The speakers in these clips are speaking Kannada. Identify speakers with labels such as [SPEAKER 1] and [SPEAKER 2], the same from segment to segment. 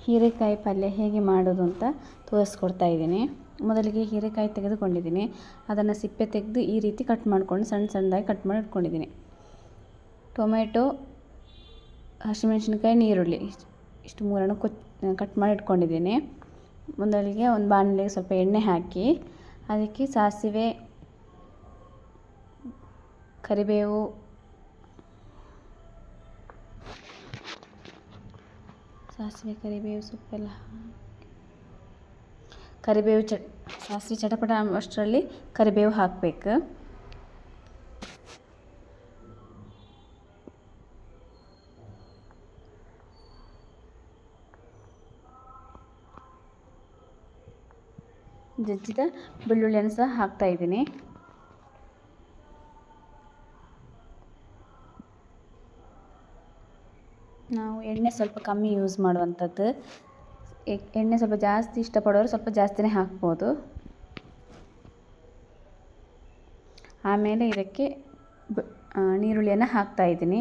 [SPEAKER 1] ಹೀರೆಕಾಯಿ ಪಲ್ಯ ಹೇಗೆ ಮಾಡೋದು ಅಂತ ತೋರಿಸ್ಕೊಡ್ತಾ ಇದ್ದೀನಿ. ಮೊದಲಿಗೆ ಹೀರೆಕಾಯಿ ತೆಗೆದುಕೊಂಡಿದ್ದೀನಿ. ಅದನ್ನು ಸಿಪ್ಪೆ ತೆಗೆದು ಈ ರೀತಿ ಕಟ್ ಮಾಡ್ಕೊಂಡು ಸಣ್ಣ ಸಣ್ಣದಾಗಿ ಕಟ್ ಮಾಡಿ ಇಟ್ಕೊಂಡಿದ್ದೀನಿ. ಟೊಮೆಟೊ, ಹಸಿಮೆಣಸಿನ್ಕಾಯಿ, ನೀರುಳ್ಳಿ ಇಷ್ಟು ಮೂರನ್ನು ಕಟ್ ಮಾಡಿ ಇಟ್ಕೊಂಡಿದ್ದೀನಿ. ಮೊದಲಿಗೆ ಒಂದು ಬಾಣಲೆಗೆ ಸ್ವಲ್ಪ ಎಣ್ಣೆ ಹಾಕಿ ಅದಕ್ಕೆ ಸಾಸಿವೆ, ಕರಿಬೇವು, ಸೊಪ್ಪೆಲ್ಲ ಸಾಸಿವೆ ಚಟಪಟ ಅಷ್ಟರಲ್ಲಿ ಕರಿಬೇವು ಹಾಕಬೇಕು. ಜಜ್ಜಿದ ಬೆಳ್ಳುಳ್ಳಿಯನ್ನು ಸಹ ಹಾಕ್ತಾ ಇದ್ದೀನಿ. ನಾವು ಎಣ್ಣೆ ಸ್ವಲ್ಪ ಕಮ್ಮಿ ಯೂಸ್ ಮಾಡುವಂಥದ್ದು. ಎಣ್ಣೆ ಸ್ವಲ್ಪ ಜಾಸ್ತಿ ಇಷ್ಟಪಡೋರು ಸ್ವಲ್ಪ ಜಾಸ್ತಿನೇ ಹಾಕ್ಬೋದು. ಆಮೇಲೆ ಇದಕ್ಕೆ ನೀರುಳ್ಳಿಯನ್ನು ಹಾಕ್ತಾ ಇದ್ದೀನಿ.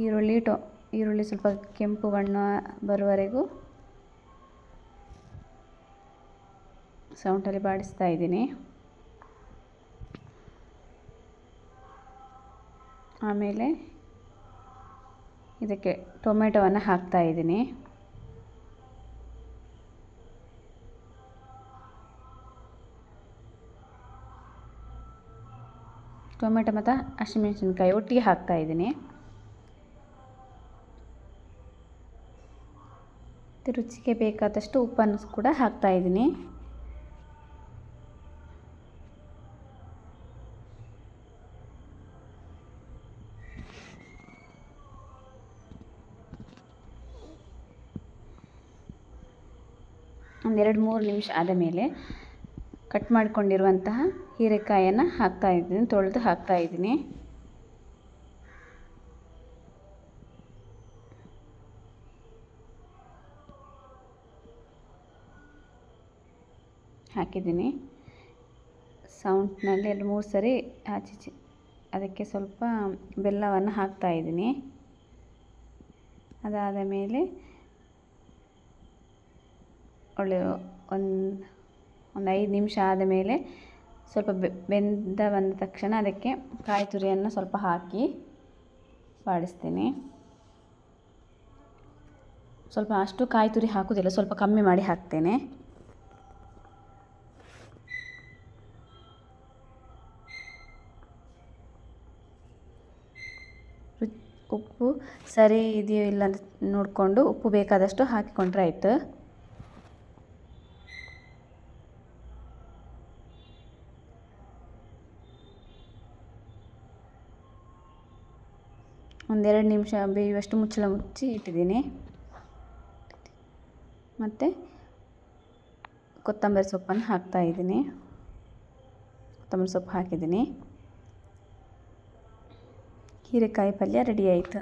[SPEAKER 1] ಈರುಳ್ಳಿ ಸ್ವಲ್ಪ ಕೆಂಪು ಬಣ್ಣ ಬರುವವರೆಗೂ ಸೌಟಲ್ಲಿ ಬಾಡಿಸ್ತಾ ಇದ್ದೀನಿ. ಆಮೇಲೆ ಇದಕ್ಕೆ ಟೊಮೆಟೊವನ್ನು ಹಾಕ್ತಾ ಇದ್ದೀನಿ. ಟೊಮೆಟೊ ಮತ್ತು ಹಸಿಮೆಣಸಿನ್ಕಾಯಿ ಒಟ್ಟಿಗೆ ಹಾಕ್ತಾ ಇದ್ದೀನಿ. ರುಚಿಗೆ ಬೇಕಾದಷ್ಟು ಉಪ್ಪನ್ನು ಕೂಡ ಹಾಕ್ತಾ ಇದ್ದೀನಿ. ಒಂದು 2-3 ನಿಮಿಷ ಆದ ಮೇಲೆ ಕಟ್ ಮಾಡಿಕೊಂಡಿರುವಂತಹ ಹೀರೆಕಾಯನ್ನು ತೊಳೆದು ಹಾಕ್ತಾ ಇದ್ದೀನಿ. ಹಾಕಿದ್ದೀನಿ. ಸೌಂಟ್ನಲ್ಲಿ 2-3 ಸರಿ ಆಚೀಚೆ ಅದಕ್ಕೆ ಸ್ವಲ್ಪ ಬೆಲ್ಲವನ್ನು ಹಾಕ್ತಾ ಇದ್ದೀನಿ. ಅದಾದ ಮೇಲೆ ಒಂದು 5 ನಿಮಿಷ ಆದ ಮೇಲೆ ಸ್ವಲ್ಪ ಬಂದ ತಕ್ಷಣ ಅದಕ್ಕೆ ಕಾಯಿ ತುರಿಯನ್ನು ಸ್ವಲ್ಪ ಹಾಕಿ ಬಾಡಿಸ್ತೀನಿ. ಸ್ವಲ್ಪ ಅಷ್ಟು ಕಾಯಿ ತುರಿ ಹಾಕೋದಿಲ್ಲ, ಸ್ವಲ್ಪ ಕಮ್ಮಿ ಮಾಡಿ ಹಾಕ್ತೇನೆ. ಉಪ್ಪು ಸರಿ ಇದೆಯೋ ಇಲ್ಲ ಅಂತ ನೋಡಿಕೊಂಡು ಉಪ್ಪು ಬೇಕಾದಷ್ಟು ಹಾಕಿಕೊಂಡ್ರೆ ಆಯಿತು. ಒಂದು 2 ನಿಮಿಷ ಬೇಯುವಷ್ಟು ಮುಚ್ಚಳ ಮುಚ್ಚಿ ಇಟ್ಟಿದ್ದೀನಿ. ಮತ್ತು ಕೊತ್ತಂಬರಿ ಸೊಪ್ಪನ್ನು ಹಾಕ್ತಾ ಇದ್ದೀನಿ. ಕೊತ್ತಂಬರಿ ಸೊಪ್ಪು ಹಾಕಿದ್ದೀನಿ. ಹೀರೆಕಾಯಿ ಪಲ್ಯ ರೆಡಿ ಆಯಿತು.